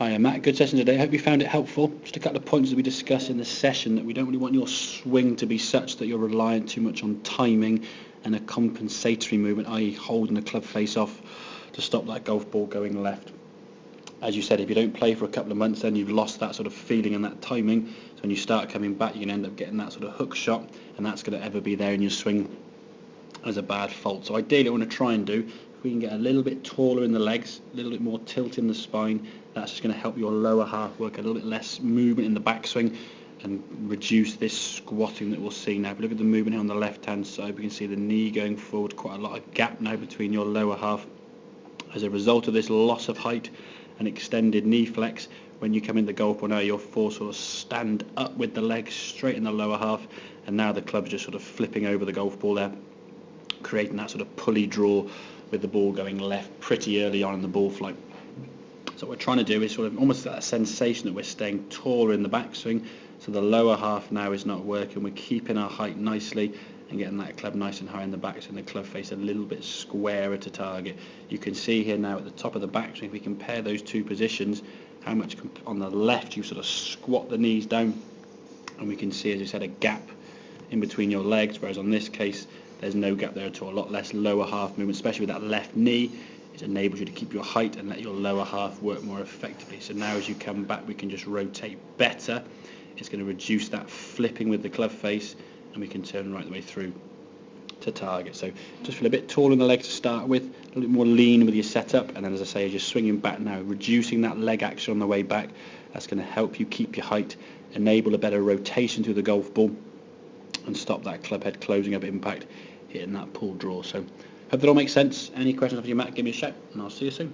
Hi, I'm Matt. Good session today. I hope you found it helpful. Just a couple of points that we discussed in the session, that we don't really want your swing to be such that you're reliant too much on timing and a compensatory movement, i.e. holding the club face off to stop that golf ball going left. As you said, if you don't play for a couple of months, then you've lost that sort of feeling and that timing. So when you start coming back, you're going to end up getting that sort of hook shot, and that's going to ever be there in your swing as a bad fault. So ideally, what I want to try and do, if we can get a little bit taller in the legs, a little bit more tilt in the spine, that's just going to help your lower half work, a little bit less movement in the backswing, and reduce this squatting that we'll see now. If we look at the movement here on the left hand side, we can see the knee going forward, quite a lot of gap now between your lower half. As a result of this loss of height and extended knee flex, when you come in the golf ball now, you're forced to sort of stand up with the legs straight in the lower half, and now the club's just sort of flipping over the golf ball there, creating that sort of pulley draw with the ball going left pretty early on in the ball flight. So what we're trying to do is sort of almost that sensation that we're staying taller in the backswing, so the lower half now is not working. We're keeping our height nicely and getting that club nice and high in the backswing, the club face a little bit squarer to target. You can see here now at the top of the backswing, if we compare those two positions, how much on the left you sort of squat the knees down, and we can see, as you said, a gap in between your legs, whereas on this case there's no gap there at all. A lot less lower half movement, especially with that left knee. It enables you to keep your height and let your lower half work more effectively. So now as you come back, we can just rotate better. It's going to reduce that flipping with the club face, and we can turn right the way through to target. So just feel a bit taller in the legs to start with, a little bit more lean with your setup, and then, as I say, as you're swinging back now, reducing that leg action on the way back, that's going to help you keep your height, enable a better rotation through the golf ball, and stop that club head closing up impact, hitting that pull draw. So hope that all makes sense. Any questions for you, Matt, give me a shout, and I'll see you soon.